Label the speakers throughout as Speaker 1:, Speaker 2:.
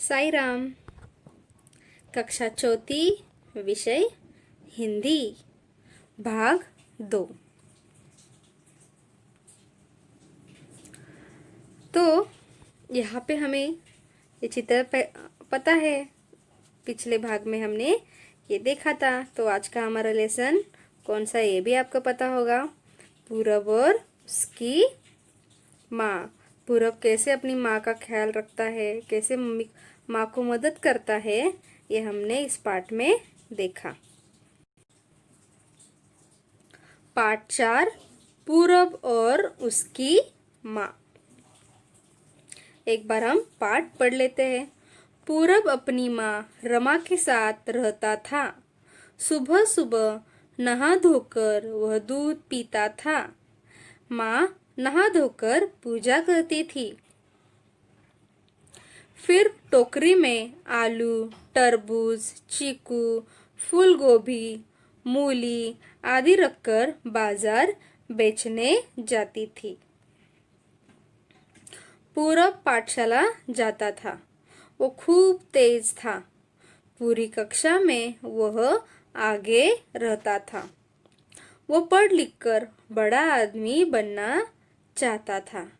Speaker 1: साई राम। कक्षा चौथी, विषय हिंदी, भाग 2। तो यहाँ पे हमें ये चित्र पता है, पिछले भाग में हमने ये देखा था। तो आज का हमारा लेसन कौन सा, ये भी आपको पता होगा। पूरब और उसकी माँ। पूरब कैसे अपनी माँ का ख्याल रखता है, कैसे माँ को मदद करता है, ये हमने इस पाठ में देखा। पाठ 4, पूरब और उसकी माँ। एक बार हम पाठ पढ़ लेते हैं। पूरब अपनी माँ रमा के साथ रहता था। सुबह सुबह नहा धोकर वह दूध पीता था। माँ नहा धोकर पूजा करती थी। फिर टोकरी में आलू, तरबूज, चीकू, फूल गोभी, मूली आदि रखकर बाजार बेचने जाती थी। पूरब पाठशाला जाता था। वो खूब तेज था। पूरी कक्षा में वह आगे रहता था। वो पढ़ लिखकर बड़ा आदमी बनना चाहता था,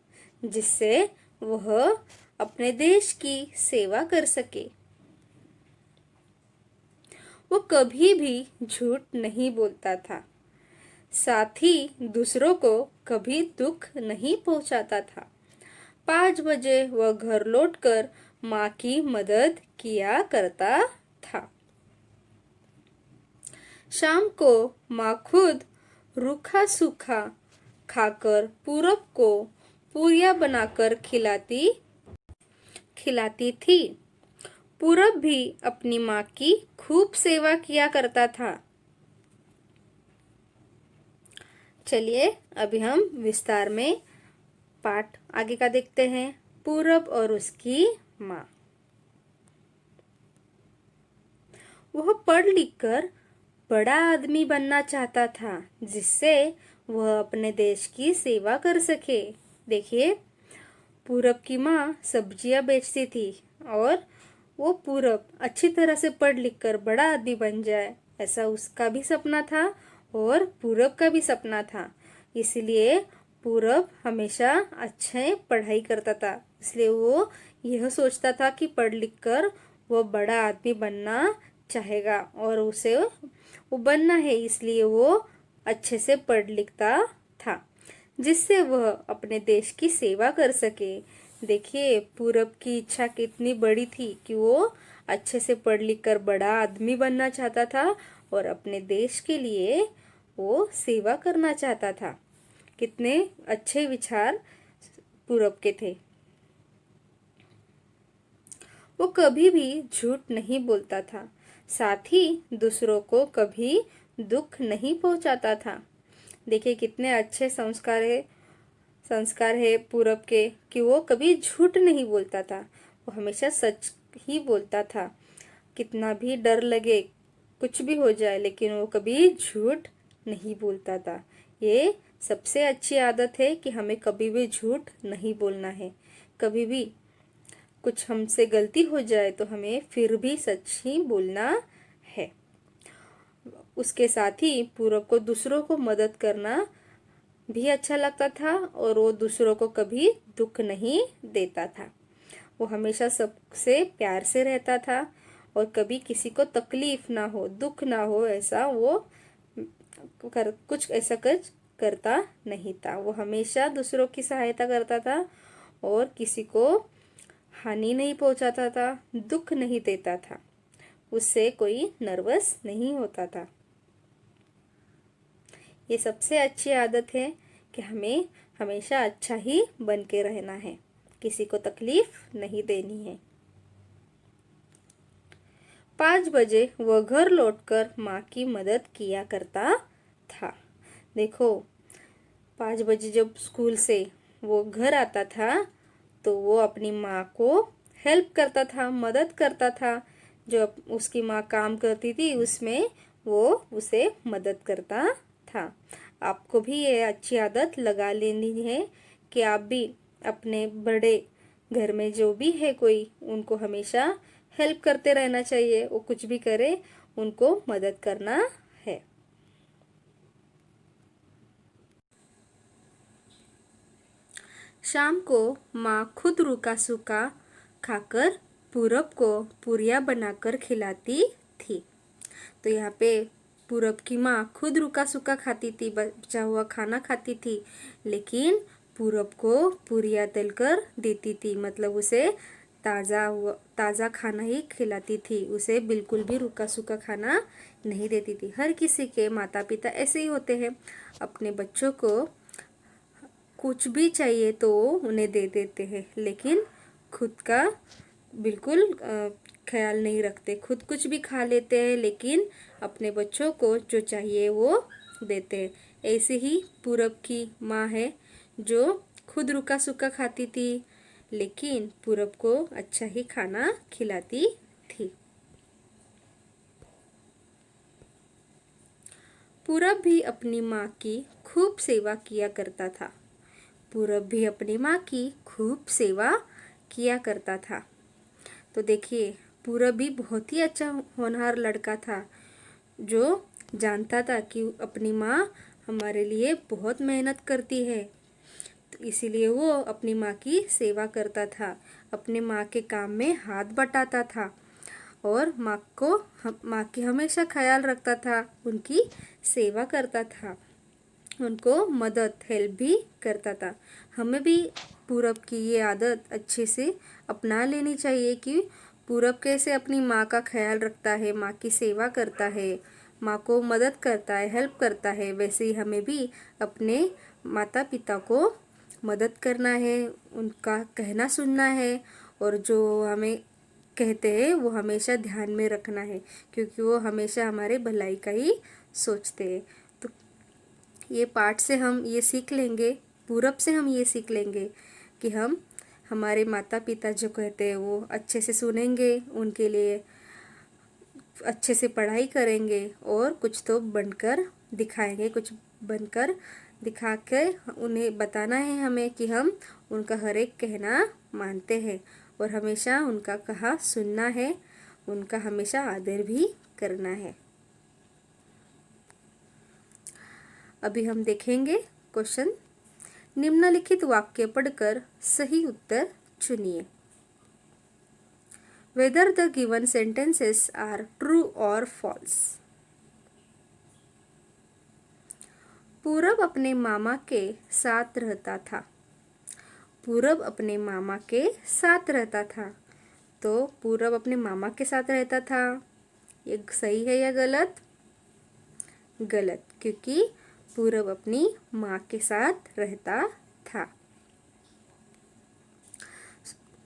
Speaker 1: जिससे वह अपने देश की सेवा कर सके। वो कभी भी झूठ नहीं बोलता था, साथ ही दूसरों को कभी दुख नहीं पहुंचाता था। 5 बजे वह घर लौटकर माँ की मदद किया करता था। शाम को माँ खुद रूखा सूखा खाकर पूरब को पूरियां बनाकर खिलाती थी। पूरब भी अपनी माँ की खूब सेवा किया करता था। चलिए अभी हम विस्तार में पाठ आगे का देखते हैं। पूरब और उसकी माँ। वह पढ़ लिखकर बड़ा आदमी बनना चाहता था, जिससे वह अपने देश की सेवा कर सके। देखिए, पूरब की माँ सब्जियां बेचती थी और वो पूरब अच्छी तरह से पढ़ लिख कर बड़ा आदमी बन जाए, ऐसा उसका भी सपना था और पूरब का भी सपना था। इसलिए पूरब हमेशा अच्छे पढ़ाई करता था। इसलिए वो यह सोचता था कि पढ़ लिख कर वो बड़ा आदमी बनना चाहेगा और उसे वो बनना है, इसलिए वो अच्छे से पढ़ लिखता था, जिससे वह अपने देश की सेवा कर सके। देखिए, पूरब की इच्छा कितनी बड़ी थी कि वो अच्छे से पढ़ लिख कर बड़ा आदमी बनना चाहता था और अपने देश के लिए वो सेवा करना चाहता था। कितने अच्छे विचार पूरब के थे। वो कभी भी झूठ नहीं बोलता था, साथ ही दूसरों को कभी दुख नहीं पहुंचाता था। देखिए, कितने अच्छे संस्कार है पूरब के कि वो कभी झूठ नहीं बोलता था, वो हमेशा सच ही बोलता था। कितना भी डर लगे, कुछ भी हो जाए, लेकिन वो कभी झूठ नहीं बोलता था। ये सबसे अच्छी आदत है कि हमें कभी भी झूठ नहीं बोलना है। कभी भी कुछ हमसे गलती हो जाए तो हमें फिर भी सच ही बोलना है। उसके साथ ही पूरब को दूसरों को मदद करना भी अच्छा लगता था और वो दूसरों को कभी दुख नहीं देता था। वो हमेशा सबसे प्यार से रहता था और कभी किसी को तकलीफ ना हो, दुख ना हो, ऐसा वो कुछ करता नहीं था। वो हमेशा दूसरों की सहायता करता था और किसी को हानि नहीं पहुंचाता था, दुख नहीं देता था। उससे कोई नर्वस नहीं होता था। ये सबसे अच्छी आदत है कि हमें हमेशा अच्छा ही बन के रहना है, किसी को तकलीफ नहीं देनी है। 5 बजे वह घर लौटकर माँ की मदद किया करता था। देखो, 5 बजे जब स्कूल से वो घर आता था तो वो अपनी माँ को हेल्प करता था, मदद करता था। जो उसकी माँ काम करती थी उसमें वो उसे मदद करता था। आपको भी ये अच्छी आदत लगा लेनी है कि आप भी अपने बड़े घर में जो भी है कोई, उनको हमेशा हेल्प करते रहना चाहिए। वो कुछ भी करे उनको मदद करना है। शाम को माँ खुद रूखा सूखा खाकर पूरब को पूरियाँ बनाकर खिलाती थी। तो यहाँ पे पूरब की माँ खुद रूखा सूखा खाती थी, बचा हुआ खाना खाती थी, लेकिन पूरब को पूरियाँ तलकर देती थी। मतलब उसे ताज़ा खाना ही खिलाती थी, उसे बिल्कुल भी रूखा सूखा खाना नहीं देती थी। हर किसी के माता पिता ऐसे ही होते हैं, अपने बच्चों को कुछ भी चाहिए तो उन्हें दे देते हैं, लेकिन खुद का बिल्कुल ख्याल नहीं रखते। खुद कुछ भी खा लेते हैं, लेकिन अपने बच्चों को जो चाहिए वो देते हैं। ऐसे ही पूरब की माँ है जो खुद रूखा सूखा खाती थी, लेकिन पूरब को अच्छा ही खाना खिलाती थी। पूरब भी अपनी माँ की खूब सेवा किया करता था। पूरब भी अपनी माँ की खूब सेवा किया करता था। तो देखिए, पूरब भी बहुत ही अच्छा होनहार लड़का था, जो जानता था कि अपनी माँ हमारे लिए बहुत मेहनत करती है, तो इसीलिए वो अपनी माँ की सेवा करता था, अपने माँ के काम में हाथ बटाता था और माँ की हमेशा ख्याल रखता था, उनकी सेवा करता था, उनको मदद हेल्प भी करता था। हमें भी पूरब की ये आदत अच्छे से अपना लेनी चाहिए कि पूरब कैसे अपनी माँ का ख्याल रखता है, माँ की सेवा करता है, माँ को मदद करता है, हेल्प करता है, वैसे ही हमें भी अपने माता पिता को मदद करना है, उनका कहना सुनना है, और जो हमें कहते हैं वो हमेशा ध्यान में रखना है, क्योंकि वो हमेशा हमारे भलाई का ही सोचते हैं। तो ये पाठ से हम ये सीख लेंगे, पूरब से हम ये सीख लेंगे कि हम हमारे माता पिता जो कहते हैं वो अच्छे से सुनेंगे, उनके लिए अच्छे से पढ़ाई करेंगे और कुछ तो बनकर दिखाएंगे, कुछ बनकर दिखा के उन्हें बताना है हमें कि हम उनका हर एक कहना मानते हैं और हमेशा उनका कहा सुनना है, उनका हमेशा आदर भी करना है। अभी हम देखेंगे क्वेश्चन। निम्नलिखित वाक्य पढ़कर सही उत्तर चुनिए। Whether the given sentences are true or false. पूरब अपने मामा के साथ रहता था। पूरब अपने मामा के साथ रहता था। तो पूरब अपने मामा के साथ रहता था, ये सही है या गलत? गलत, क्योंकि पूरब अपनी माँ के साथ रहता था।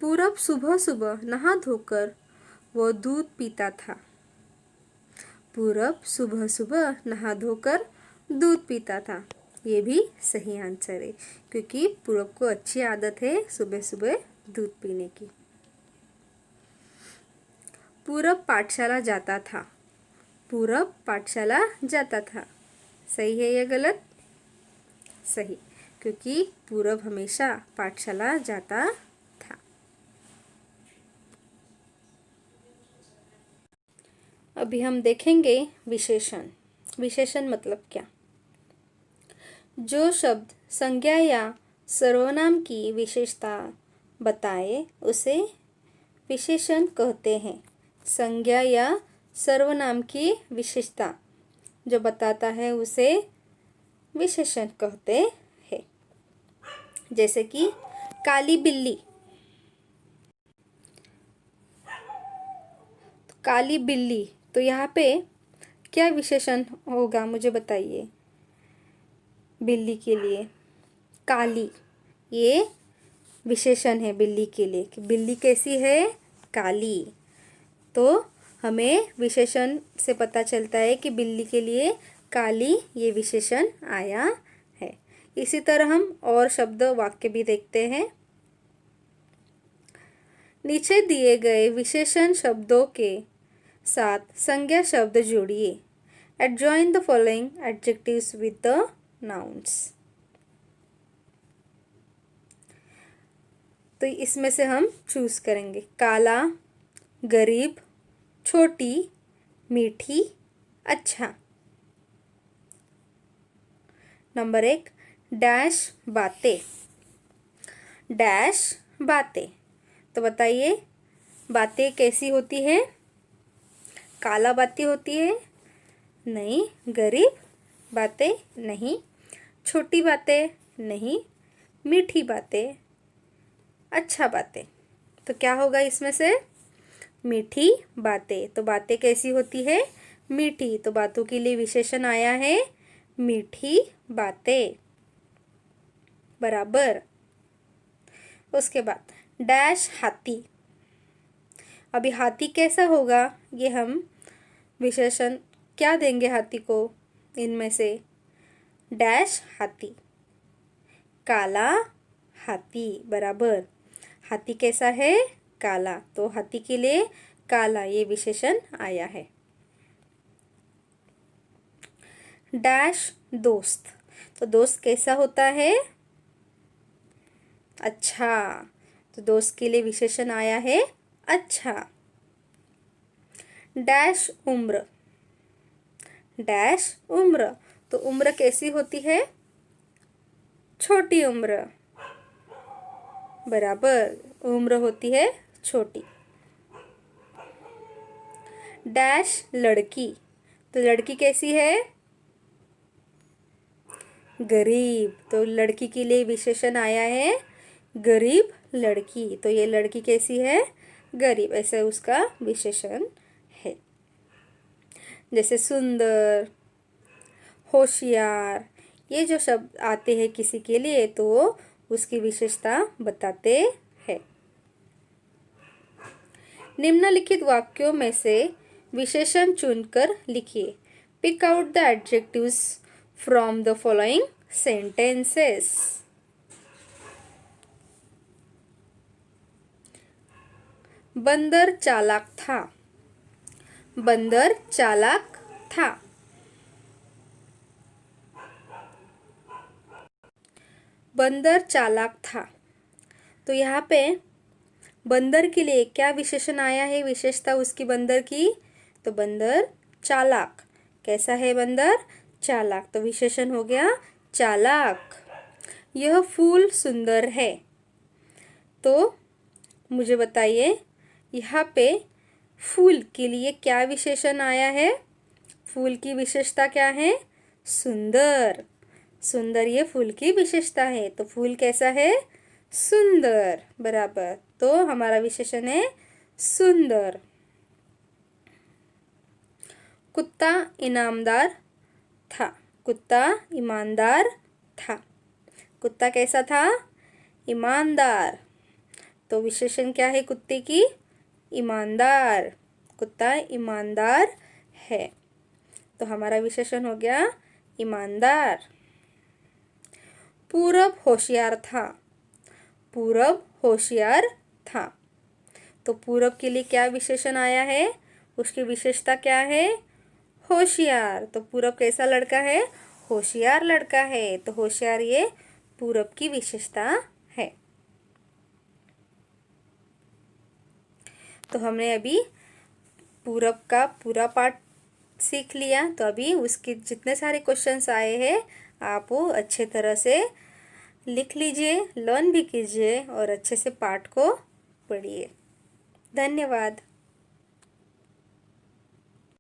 Speaker 1: पूरब सुबह सुबह नहा धोकर वो दूध पीता था। पूरब सुबह सुबह नहा धोकर दूध पीता था, ये भी सही आंसर है, क्योंकि पूरब को अच्छी आदत है सुबह सुबह दूध पीने की। पूरब पाठशाला जाता था। पूरब पाठशाला जाता था, सही है या गलत? सही, क्योंकि पूरब हमेशा पाठशाला जाता था। अभी हम देखेंगे विशेषण। विशेषण मतलब क्या? जो शब्द संज्ञा या सर्वनाम की विशेषता बताए उसे विशेषण कहते हैं। संज्ञा या सर्वनाम की विशेषता जो बताता है उसे विशेषण कहते हैं। जैसे कि काली बिल्ली। काली बिल्ली, तो यहाँ पे क्या विशेषण होगा मुझे बताइए। बिल्ली के लिए काली, ये विशेषण है बिल्ली के लिए कि बिल्ली कैसी है? काली। तो हमें विशेषण से पता चलता है कि बिल्ली के लिए काली ये विशेषण आया है। इसी तरह हम और शब्द वाक्य भी देखते हैं। नीचे दिए गए विशेषण शब्दों के साथ संज्ञा शब्द जोड़िए। Adjoin the following adjectives with the. ' तो इसमें से हम चूज करेंगे। काला, गरीब, छोटी, मीठी, अच्छा। नंबर 1, डैश बातें। डैश बातें। तो बताइए बातें कैसी होती है? काला बातें होती है? नहीं। गरीब बातें? नहीं। छोटी बातें? नहीं। मीठी बातें? अच्छा बातें। तो क्या होगा इसमें से? मीठी बातें। तो बातें कैसी होती है? मीठी। तो बातों के लिए विशेषण आया है मीठी बातें। बराबर। उसके बाद डैश हाथी। अभी हाथी कैसा होगा? ये हम विशेषण क्या देंगे हाथी को इनमें से? डैश हाथी। काला हाथी। बराबर। हाथी कैसा है? काला। तो हाथी के लिए काला ये विशेषण आया है। डैश दोस्त। तो दोस्त कैसा होता है? अच्छा। तो दोस्त के लिए विशेषण आया है अच्छा। डैश उम्र। डैश उम्र। तो उम्र कैसी होती है? छोटी उम्र। बराबर। उम्र होती है छोटी। डैश लड़की। तो लड़की कैसी है? गरीब। तो लड़की के लिए विशेषण आया है गरीब लड़की। तो ये लड़की कैसी है? गरीब। ऐसा उसका विशेषण है। जैसे सुंदर, होशियार, ये जो शब्द आते हैं किसी के लिए तो उसकी विशेषता बताते हैं। निम्नलिखित वाक्यों में से विशेषण चुनकर लिखिए। Pick out the adjectives from the following sentences. बंदर चालाक था। बंदर चालाक था। बंदर चालाक था। तो यहाँ पे बंदर के लिए क्या विशेषण आया है? विशेषता उसकी बंदर की। तो बंदर चालाक। कैसा है बंदर? चालाक। तो विशेषण हो गया चालाक। यह फूल सुंदर है। तो मुझे बताइए यहाँ पे फूल के लिए क्या विशेषण आया है? फूल की विशेषता क्या है? सुंदर। सुंदर ये फूल की विशेषता है। तो फूल कैसा है? सुंदर। बराबर। तो हमारा विशेषण है सुंदर। कुत्ता ईमानदार था। कुत्ता ईमानदार था। कुत्ता कैसा था? ईमानदार। तो विशेषण क्या है कुत्ते की? ईमानदार। कुत्ता ईमानदार है। तो हमारा विशेषण हो गया ईमानदार। पूरब होशियार था। पूरब होशियार था। तो पूरब के लिए क्या विशेषण आया है? उसकी विशेषता क्या है? होशियार। तो पूरब कैसा लड़का है? होशियार लड़का है। तो होशियार ये पूरब की विशेषता है। तो हमने अभी पूरब का पूरा पाठ सीख लिया। तो अभी उसके जितने सारे क्वेश्चंस आए हैं आप वो अच्छे तरह से लिख लीजिए, लर्न भी कीजिए और अच्छे से पाठ को पढ़िए। धन्यवाद।